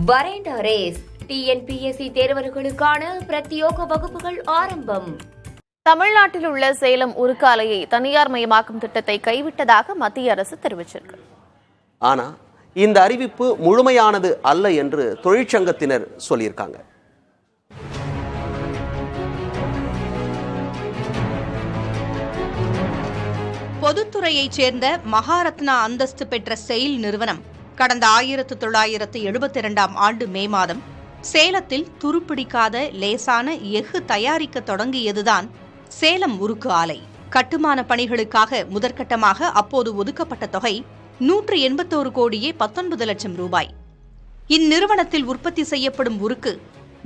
வரேண்ட race TNPSC தேர்வர்களுக்கான பிரத்யோக வகுப்புகள் ஆரம்பம். தமிழ்நாட்டில் உள்ள சேலம் உருக்காலையை தனியார் மயமாக்கும் திட்டத்தை கைவிட்டதாக மத்திய அரசு தெரிவிச்சிருக்கு. ஆனா இந்த அறிவிப்பு முழுமையானது அல்ல என்று தொழிற்சங்கத்தினர் சொல்லியிருக்காங்க. பொதுத்துறையைச் சேர்ந்த மகாரத்னா அந்தஸ்து பெற்ற செயில் நிறுவனம் கடந்த 1972 ஆண்டு மே மாதம் சேலத்தில் துருப்பிடிக்காத லேசான எஃகு தயாரிக்க தொடங்கியதுதான் சேலம் உருக்கு ஆலை. கட்டுமான பணிகளுக்காக முதற்கட்டமாக அப்போது ஒதுக்கப்பட்ட தொகை 181 கோடியே 19 லட்சம் ரூபாய். இந்நிறுவனத்தில் உற்பத்தி செய்யப்படும் உருக்கு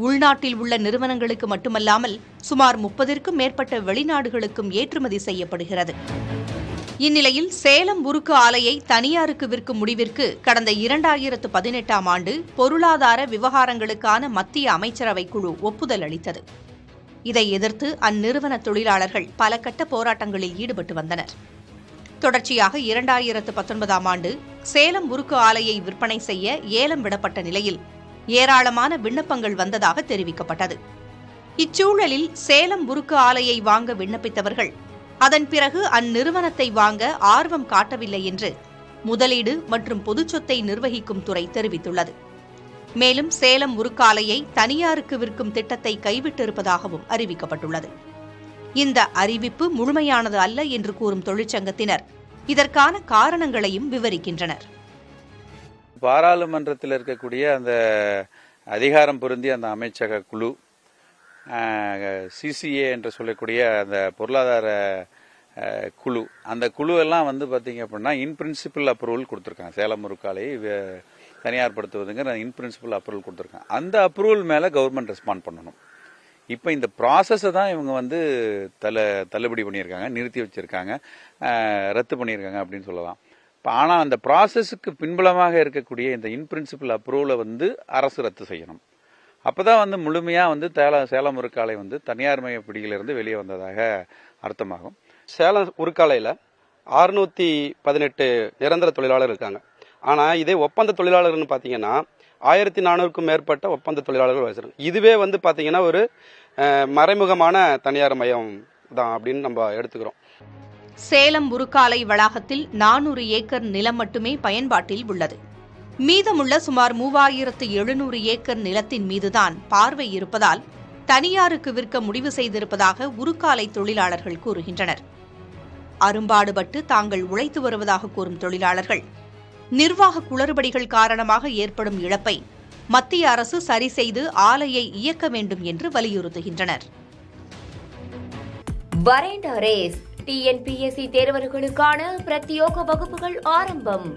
உள்நாட்டில் உள்ள நிறுவனங்களுக்கு மட்டுமல்லாமல் சுமார் 30ற்கும் மேற்பட்ட வெளிநாடுகளுக்கும் ஏற்றுமதி செய்யப்படுகிறது. இந்நிலையில் சேலம் உருக்கு ஆலையை தனியாருக்கு விற்கும் முடிவிற்கு கடந்த 2018 ஆண்டு பொருளாதார விவகாரங்களுக்கான மத்திய அமைச்சரவை குழு ஒப்புதல் அளித்தது. இதை எதிர்த்து அந்நிறுவன தொழிலாளர்கள் பல கட்ட போராட்டங்களில் ஈடுபட்டு வந்தனர். தொடர்ச்சியாக 2019 ஆண்டு சேலம் உருக்கு ஆலையை விற்பனை செய்ய ஏலம் விடப்பட்ட நிலையில் ஏராளமான விண்ணப்பங்கள் வந்ததாக தெரிவிக்கப்பட்டது. இச்சூழலில் சேலம் உருக்கு ஆலையை வாங்க விண்ணப்பித்தவர்கள் அதன் பிறகு அந்நிறுவனத்தை வாங்க ஆர்வம் காட்டவில்லை என்று முதலீடு மற்றும் பொதுச்சொத்தை நிர்வகிக்கும் துறை தெரிவித்துள்ளது. மேலும் சேலம் உருக்காலையை தனியாருக்கு விற்கும் திட்டத்தை கைவிட்டிருப்பதாகவும் அறிவிக்கப்பட்டுள்ளது. இந்த அறிவிப்பு முழுமையானது அல்ல என்று கூறும் தொழிற்சங்கத்தினர் இதற்கான காரணங்களையும் விவரிக்கின்றனர். பாராளுமன்றத்தில் இருக்கக்கூடிய அந்த அதிகாரம் பொருந்திய அந்த அமைச்சக குழு சிசிஏ என்று சொல்லக்கூடிய அந்த பொருளாதார குழு, அந்த குழு எல்லாம் வந்து பார்த்தீங்க அப்படின்னா இன் பிரின்சிபல் அப்ரூவல் கொடுத்துருக்காங்க. சேலம் உருக்காலையை தனியார்படுத்துவதுங்கிற இன் பிரின்சிபல் அப்ரூவல் கொடுத்துருக்காங்க. அந்த அப்ரூவல் மேலே கவர்மெண்ட் ரெஸ்பாண்ட் பண்ணணும். இப்போ இந்த ப்ராசஸை தான் இவங்க வந்து தள்ளுபடி பண்ணியிருக்காங்க, நிறுத்தி வச்சிருக்காங்க, ரத்து பண்ணியிருக்காங்க அப்படின்னு சொல்லலாம். இப்போ ஆனால் அந்த ப்ராசஸுக்கு பின்புலமாக இருக்கக்கூடிய இந்த இன் பிரின்சிபல் அப்ரூவலை வந்து அரசு ரத்து செய்யணும். அப்போதான் வந்து முழுமையாக வந்து சேலம் உருக்காலை வந்து தனியார் மய பிடியிலிருந்து வெளியே வந்ததாக அர்த்தமாகும். சேலம் உருக்காலையில் 618 நிரந்தர தொழிலாளர் இருக்காங்க. ஆனால் இதே ஒப்பந்த தொழிலாளர்னு பார்த்தீங்கன்னா 1400க்கும் மேற்பட்ட ஒப்பந்த தொழிலாளர்கள் வச்சிருக்காங்க. இதுவே வந்து பார்த்தீங்கன்னா ஒரு மறைமுகமான தனியார் மயம் தான் அப்படின்னு நம்ம எடுத்துக்கிறோம். சேலம் உருக்காலை வளாகத்தில் 400 ஏக்கர் நிலம் மட்டுமே பயன்பாட்டில் உள்ளது. மீதமுள்ள சுமார் 3700 ஏக்கர் நிலத்தின் மீதுதான் பார்வை இருப்பதால் தனியாருக்கு விற்க முடிவு செய்திருப்பதாக உருக்காலை தொழிலாளர்கள் கூறுகின்றனர். அரும்பாடுபட்டு தாங்கள் உழைத்து வருவதாக கூறும் தொழிலாளர்கள் நிர்வாக குளறுபடிகள் காரணமாக ஏற்படும் இழப்பை மத்திய அரசு சரி செய்து ஆலையை இயக்க வேண்டும் என்று வலியுறுத்துகின்றனர். வரேண்ட ரேஸ் டிஎன்பிஎஸ்சி தேர்வர்களுக்கான பிரத்யோக வகுப்புகள் ஆரம்பம்.